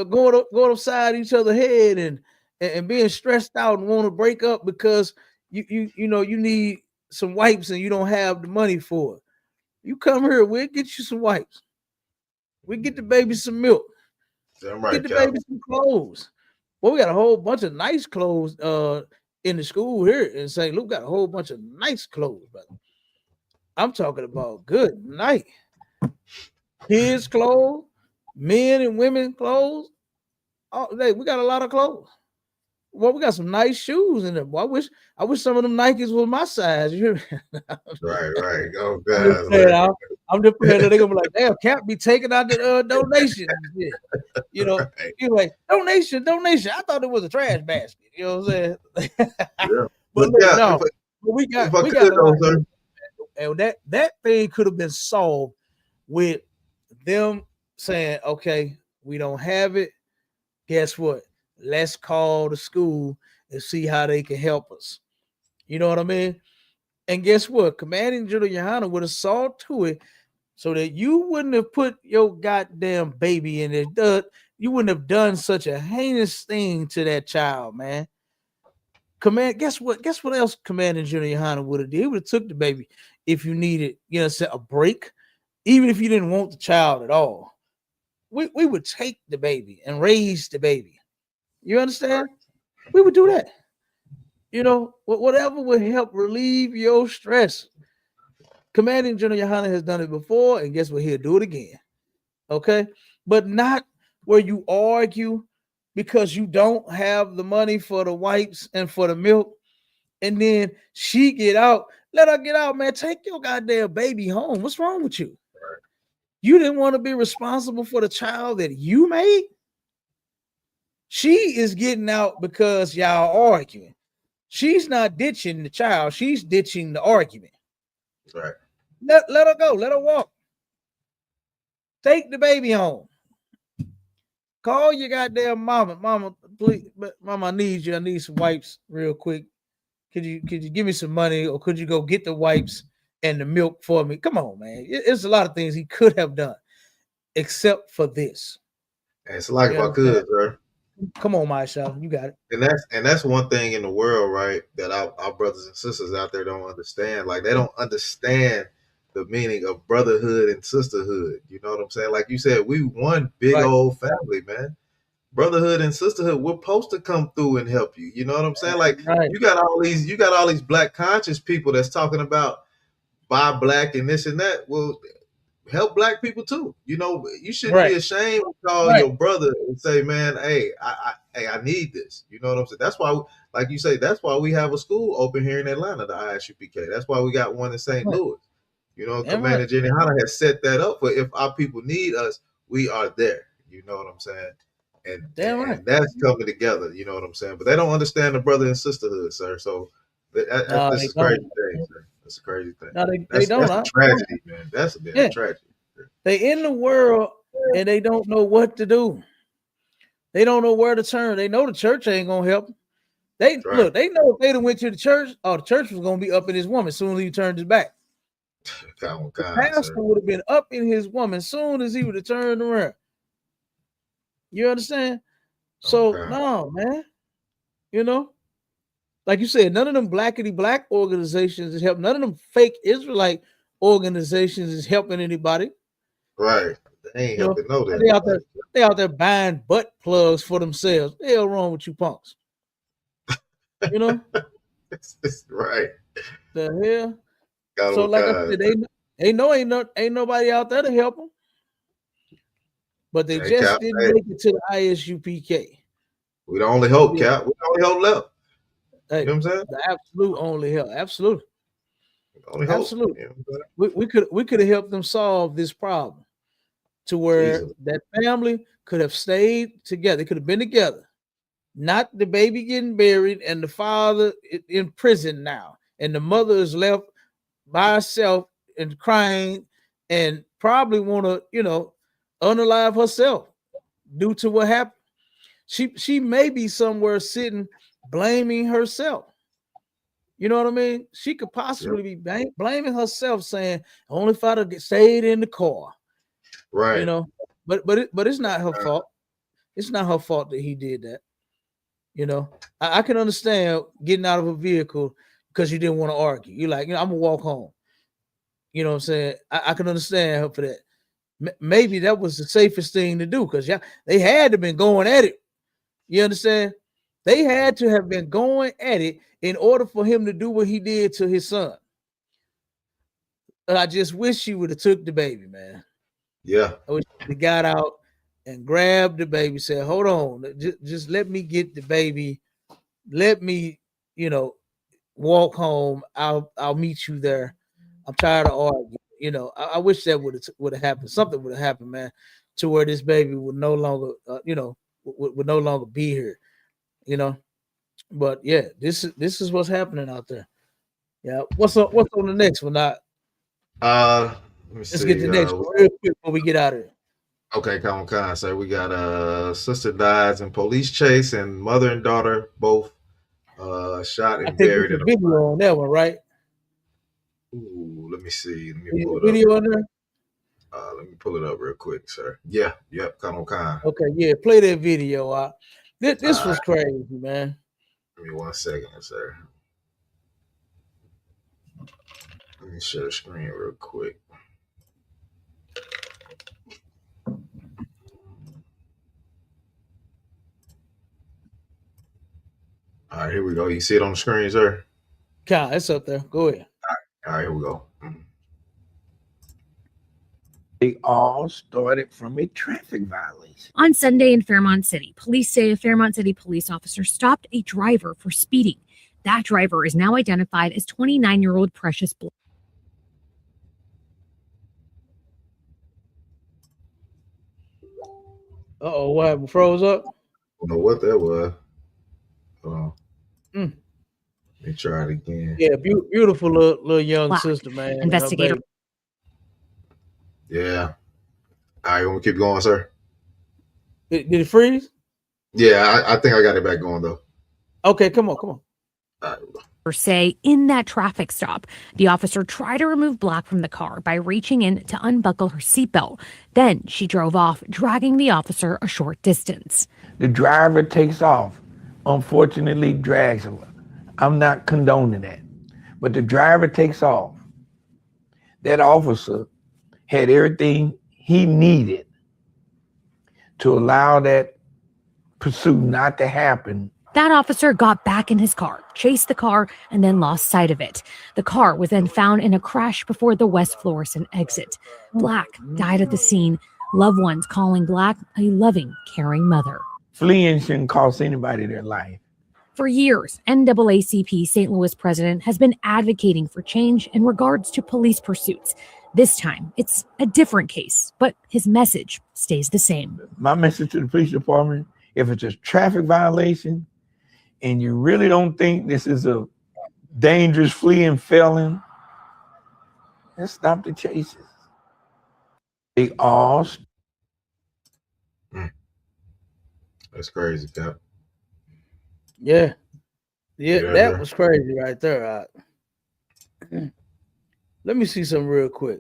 going upside each other's head and being stressed out and want to break up because you know you need some wipes and you don't have the money for it. You come here, we'll get you some wipes. We get the baby some milk. Get the baby some clothes. Well, we got a whole bunch of nice clothes in the school here in St. Luke. Got a whole bunch of nice clothes, brother. I'm talking about good night. Kids' clothes, men and women clothes. We got a lot of clothes. Well, we got some nice shoes in there. Boy, I wish some of them Nikes was my size. Right. Oh God. I'm just playing. They're gonna be like, damn, Cap be taking out the donation. You know, you're like, donation. I thought it was a trash basket. You know what I'm saying? But look, no, we got a lot. And that thing could have been solved with them saying, okay, we don't have it. Guess what? Let's call the school and see how they can help us. You know what I mean? And guess what? Commanding General Yohana would have saw to it so that you wouldn't have put your goddamn baby in there. You wouldn't have done such a heinous thing to that child, man. Guess what? Guess what else Commanding General Yohana would have did? He would have took the baby if you needed, you know, a break, even if you didn't want the child at all. We would take the baby and raise the baby. You understand? We would do that. You know, whatever would help relieve your stress. Commanding General Yohana has done it before, and guess what? He'll do it again. Okay? But not where you argue because you don't have the money for the wipes and for the milk, and then she get out. Let her get out, man. Take your goddamn baby home. What's wrong with you? You didn't want to be responsible for the child that you made? She is getting out because y'all arguing. She's not ditching the child. She's ditching the argument. Right. Let her go. Let her walk. Take the baby home. Call your goddamn mama. Mama, please. Mama, I need you. I need some wipes real quick. Could you give me some money, or could you go get the wipes and the milk for me? Come on, man. It's a lot of things he could have done, except for this. It's like if I could, sir. Come on, Maisha, you got it. And that's one thing in the world, right? That our brothers and sisters out there don't understand. Like they don't understand the meaning of brotherhood and sisterhood. You know what I'm saying? Like you said, we one big old family, man. Brotherhood and sisterhood, we're supposed to come through and help you. You know what I'm saying? Like you got all these black conscious people that's talking about buy black and this and that. Well, help black people too. You know, you shouldn't be ashamed to call your brother and say, man, hey, I need this. You know what I'm saying? That's why, like you say, that's why we have a school open here in Atlanta, the ISUPK. That's why we got one in St. Louis. You know, Damn Commander right. Jenny Hanna has set that up for if our people need us, we are there. You know what I'm saying? And Damn right. and that's coming together. You know what I'm saying? But they don't understand the brother and sisterhood, sir. So No, this they is a crazy don't. thing, sir. That's a crazy thing. No, they That's don't. a tragedy, man. That's a damn Yeah. tragedy. They in the world and they don't know what to do. They don't know where to turn. They know the church ain't gonna help them. They Right. look, they know if they'd have went to the church, the church was gonna be up in his woman as soon as he turned his back. Come The on, pastor sir. would have been up in his woman as soon as he would have turned around. You understand? So Okay. no, man. You know, like you said, none of them blackity black organizations is helping. None of them fake Israelite organizations is helping anybody. Right. They ain't You know, helping no damn they out there, body. they out there buying butt plugs for themselves. What the hell wrong with you punks? You know, It's right. the hell. God So on like I God. said, they know ain't nobody out there to help them, but they Hey, just Cap, didn't hey, make it to the ISUPK. we the only hope, Yeah. Cap. We the only hope left. Hey, You know what I'm saying? the absolute only help. Absolutely. We the only hope. Absolutely. You know what I'm saying? We could have helped them solve this problem to where Easily. that family could have stayed together. They could have been together. Not the baby getting buried and the father in prison now, and the mother is left by herself and crying and probably want to, unalive herself due to what happened. She may be somewhere sitting blaming herself. You know what I mean? She could possibly be blaming herself, saying, "Only if I'd have stayed in the car." Right. You know, but it's not her fault. It's not her fault that he did that. You know, I can understand getting out of a vehicle because you didn't want to argue. You're like, I'm gonna walk home. You know what I'm saying? I can understand her for that. Maybe that was the safest thing to do because they had to have been going at it. You understand? They had to have been going at it in order for him to do what he did to his son. And I just wish she would have took the baby, man. Yeah. I wish he got out and grabbed the baby, said, "Hold on, just let me get the baby. Let me, walk home. I'll meet you there. I'm tired of arguing." I wish that would have happened. Something would have happened, man, to where this baby would no longer, would no longer be here. But yeah, this is what's happening out there. Yeah, what's on the next one? Let me Let's see. get the next one real quick before we get out of here. Okay, come on, sir. We got sister dies in police chase and mother and daughter both shot I and think buried there's in a a video on that one, right? Ooh, let me see. Let me Is pull the it up. video on there? Let me pull it up real quick, sir. Yeah, yep, come on. Okay, yeah, play that video. This was crazy, man. Give me 1 second, sir. Let me share the screen real quick. All right, here we go. You see it on the screen, sir? Kyle, it's up there. Go ahead. All right, here we go. They all started from a traffic violation. On Sunday in Fairmont City, police say a Fairmont City police officer stopped a driver for speeding. That driver is now identified as 29-year-old Precious Black. Uh-oh, what happened? Froze up? I don't know what that was. Hold on. Mm. Let me try it again. Yeah, beautiful little young Black. sister, man. Investigator. Yeah. All right, want to keep going, sir? Did it freeze? Yeah, I think I got it back going, though. Okay, come on. All right. Say in that traffic stop, the officer tried to remove Black from the car by reaching in to unbuckle her seatbelt. Then she drove off, dragging the officer a short distance. The driver takes off, unfortunately drags her. I'm not condoning that, but the driver takes off. That officer had everything he needed to allow that pursuit not to happen. That officer got back in his car, chased the car, and then lost sight of it. The car was then found in a crash before the West Florissant exit. Black died at the scene, loved ones calling Black a loving, caring mother. Fleeing shouldn't cost anybody their life. For years, NAACP St. Louis president has been advocating for change in regards to police pursuits. This time, it's a different case, but his message stays the same. My message to the police department, if it's a traffic violation and you really don't think this is a dangerous fleeing felon, let's stop the chases. They all. That's crazy, Cap. Yeah, Yeah, that bro. was crazy right there. Let me see something real quick.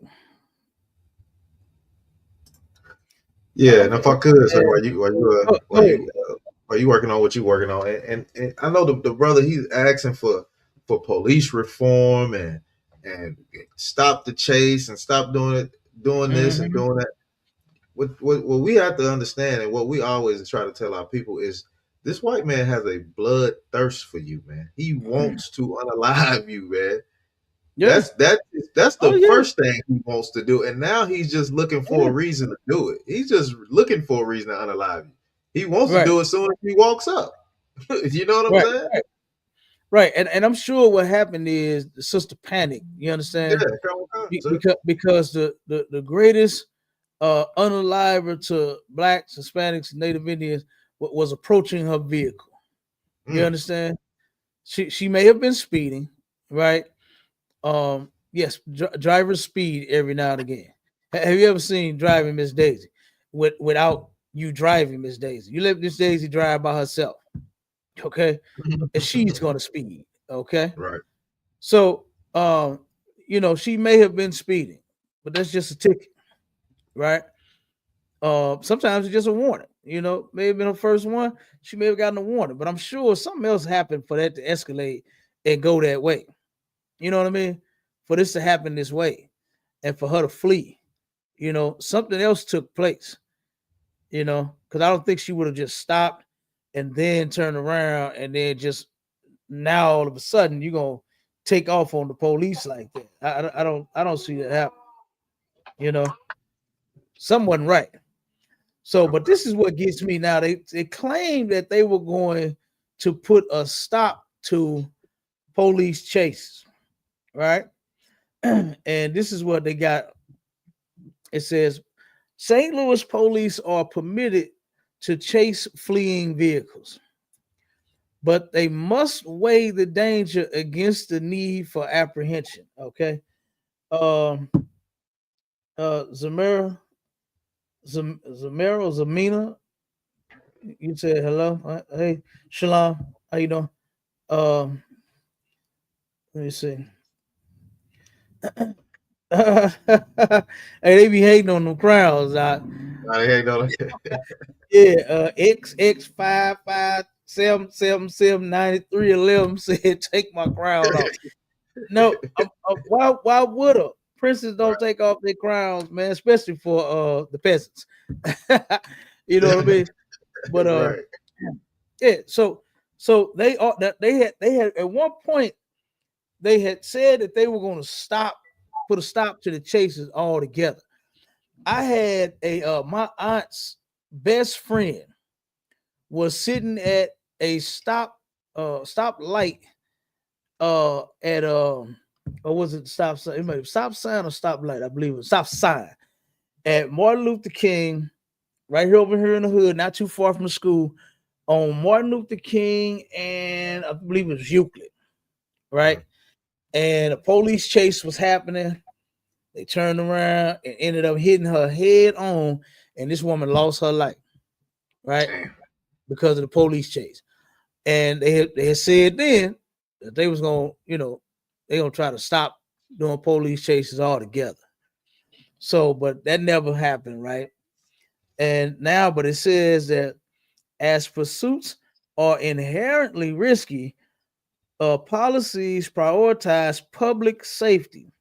Yeah, and if I could, so while you working on what you working on, and I know the brother, he's asking for police reform and stop the chase and stop doing this and doing that. What we have to understand, and what we always try to tell our people, is this white man has a blood thirst for you, man. He wants to unalive you, man. Yeah. That's the first thing he wants to do, and now he's just looking for a reason to do it. He's just looking for a reason to unalive you. He wants to do it as soon as he walks up. You know what I'm saying? Right. And I'm sure what happened is the sister panicked. You understand? Yeah, because the greatest unaliver to blacks, Hispanics, Native Indians was approaching her vehicle. You understand? She may have been speeding, right? Yes, drivers speed every now and again. Have you ever seen Driving Miss Daisy without you driving Miss Daisy? You let Miss Daisy drive by herself, okay? And she's gonna speed, okay? Right. So, she may have been speeding, but that's just a ticket, right? Sometimes it's just a warning. May have been her first one. She may have gotten a warning, but I'm sure something else happened for that to escalate and go that way. You know what I mean? For this to happen this way and for her to flee, something else took place, because I don't think she would have just stopped and then turned around and then just now all of a sudden you're going to take off on the police like that. I don't see that happen. Something wasn't right. So, but this is what gets me now. They claimed that they were going to put a stop to police chases, right? And this is what they got. It says St. Louis police are permitted to chase fleeing vehicles, but they must weigh the danger against the need for apprehension. Okay. Zamina, you said hello. Hey, Shalom, how you doing? Let me see. Hey, they be hating on them crowds. They hating on Yeah, XX5577779311 said, "Take my crown off." No, why would a princess don't take off their crowns, man? Especially for the peasants. You know what I mean? But right. yeah. So they had at one point they had said that they were going to put a stop to the chases altogether. I had my aunt's best friend was sitting at a stop light at or was it stop sign? It might be stop sign or stop light, I believe it was stop sign at Martin Luther King, right here over here in the hood, not too far from the school, on Martin Luther King and I believe it was Euclid, right? And a police chase was happening. They turned around and ended up hitting her head on, and this woman lost her life, right? Because of the police chase. And they had said then that they was gonna, they gonna try to stop doing police chases altogether. So, but that never happened, right? And now, but it says that as pursuits are inherently risky, policies prioritize public safety,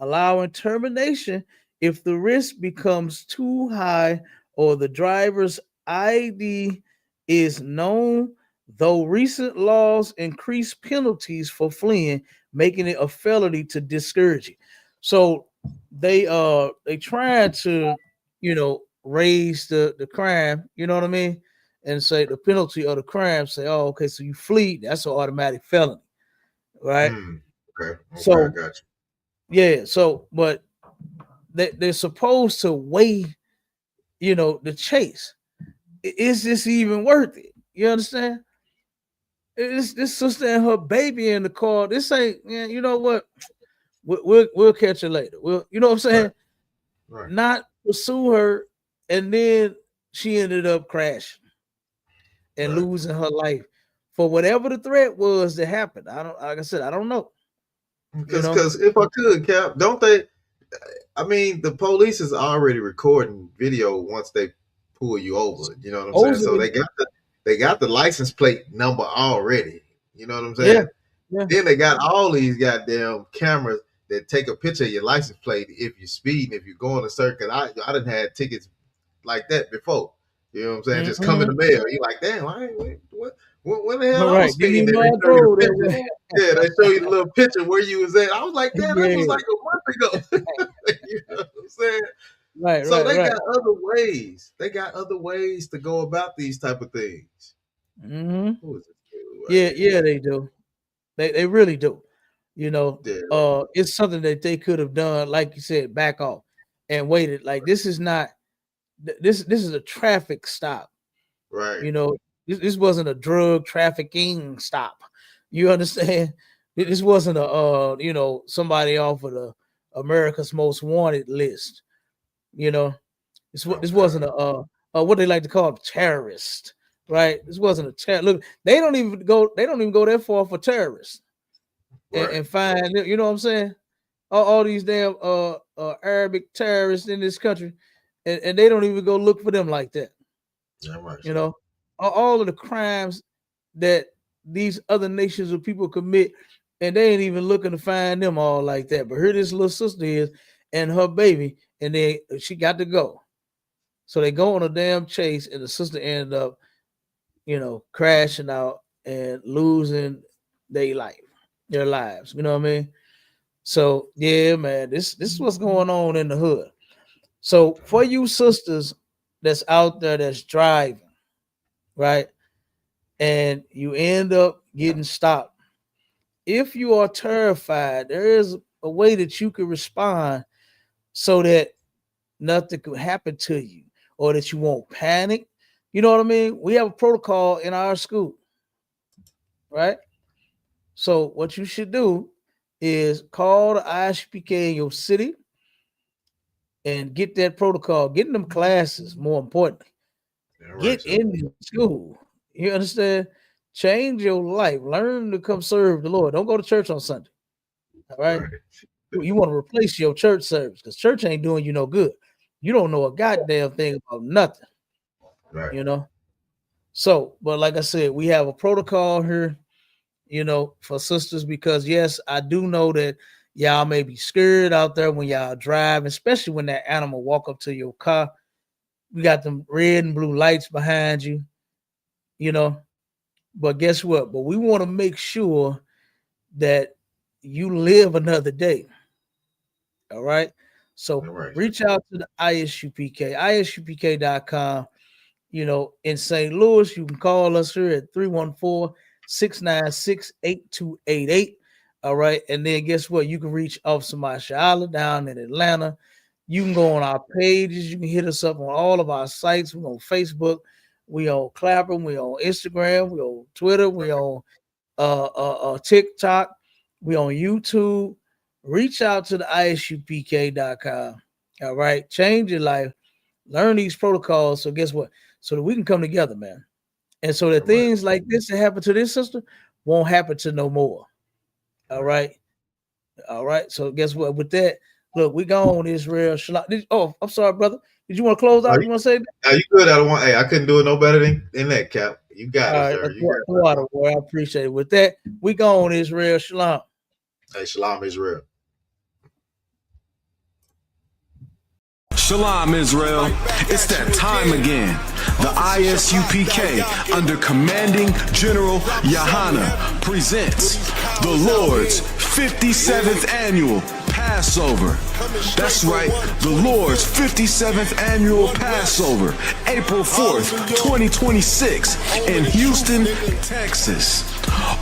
allowing termination if the risk becomes too high or the driver's ID is known, though recent laws increase penalties for fleeing, making it a felony to discourage it. So they trying to, raise the crime, you know what I mean? and say the penalty of the crime, say, oh, okay, so you flee, that's an automatic felony, right? Okay, So I got yeah, so but they're supposed to weigh, the chase. Is this even worth it? You understand? This sister and her baby in the car. This ain't, man, you know what? We'll catch her later. You know what I'm saying? Right. Not pursue her, and then she ended up crashing and losing her life for whatever the threat was that happened. Like I said, I don't know. Because if I could, Cap, don't they? I mean, the police is already recording video once they pull you over. You know what I'm saying? So they got the license plate number already. You know what I'm saying? Yeah. Then they got all these goddamn cameras that take a picture of your license plate if you're speeding, if you're going a certain. I done had tickets like that before. You know what I'm saying? Just come in the mail. You're like, damn, when the hell I was speeding? Yeah, they show you the little picture where you was at. I was like, damn, that was like a month ago. You know what I'm saying? Right. So they got other ways. They got other ways to go about these type of things. Who is it? Yeah, they do. They really do. It's something that they could have done, like you said, back off and waited. Like, this is not. This is a traffic stop. Right. This wasn't a drug trafficking stop. You understand? This wasn't a somebody off of the America's Most Wanted list. This wasn't a what they like to call a terrorist, right? This wasn't a terrorist. Look, they don't even go that far for terrorists and find, you know what I'm saying? All these damn Arabic terrorists in this country, and they don't even go look for them like that. Yeah, right. All of the crimes that these other nations of people commit, and they ain't even looking to find them all like that. But here this little sister is and her baby, and she got to go. So they go on a damn chase, and the sister ended up, crashing out and losing their lives. You know what I mean? So yeah, man, this is what's going on in the hood. So for you sisters that's out there that's driving, right, and you end up getting stopped, if you are terrified, there is a way that you can respond so that nothing could happen to you or that you won't panic. You know what I mean? We have a protocol in our school, right? So what you should do is call the ISPK in your city and get that protocol, get in them classes, more importantly. Get in school. You understand? Change your life. Learn to come serve the Lord. Don't go to church on Sunday. All right? You want to replace your church service because church ain't doing you no good. You don't know a goddamn thing about nothing. Right. So, but like I said, we have a protocol here, for sisters, because yes, I do know that y'all may be scared out there when y'all drive, especially when that animal walk up to your car. We got them red and blue lights behind you, but guess what? But we want to make sure that you live another day. All right. So reach out to the ISUPK, ISUPK.com. In St. Louis, you can call us here at 314-696-8288. All right. And then guess what? You can reach Officer Marshala down in Atlanta. You can go on our pages. You can hit us up on all of our sites. We're on Facebook. We on Clapper. We on Instagram. We on Twitter. We on TikTok. We on YouTube. Reach out to the ISUPK.com. All right. Change your life. Learn these protocols. So guess what? So that we can come together, man. And so that things like this that happen to this sister won't happen to no more. All right. All right. So guess what? With that, look, we gone, Israel. I'm sorry, brother. Did you want to close out? You want to say that? No, you good. I couldn't do it no better than that, Cap. You got it, sir. I appreciate it. With that, we gone, Israel. Shalom. Hey, shalom, Israel. Shalom, Israel. It's that time again. The ISUPK, under Commanding General Yahana, presents the Lord's 57th Annual Passover Passover. That's right, the Lord's 57th annual Passover, April 4th, 2026, in Houston, Texas.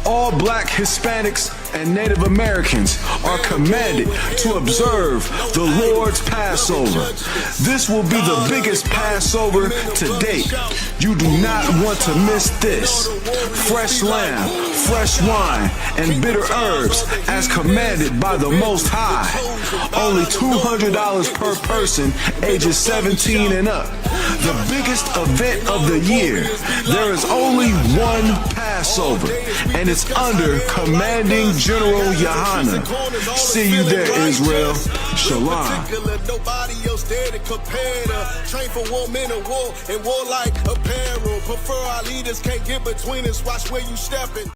All Black, Hispanics, and Native Americans are commanded to observe the Lord's Passover. This will be the biggest Passover to date. You do not want to miss this. Fresh lamb, fresh wine, and bitter herbs as commanded by the Most High. Only $200 per person, ages 17 and up. The biggest event of the year. There is only one Passover, and it's under Commanding General Yohana. See you there, Israel. Shalom. Nobody else there to compare to. Train for war, men of war, and warlike apparel. Prefer our leaders, can't get between us. Watch where you stepping.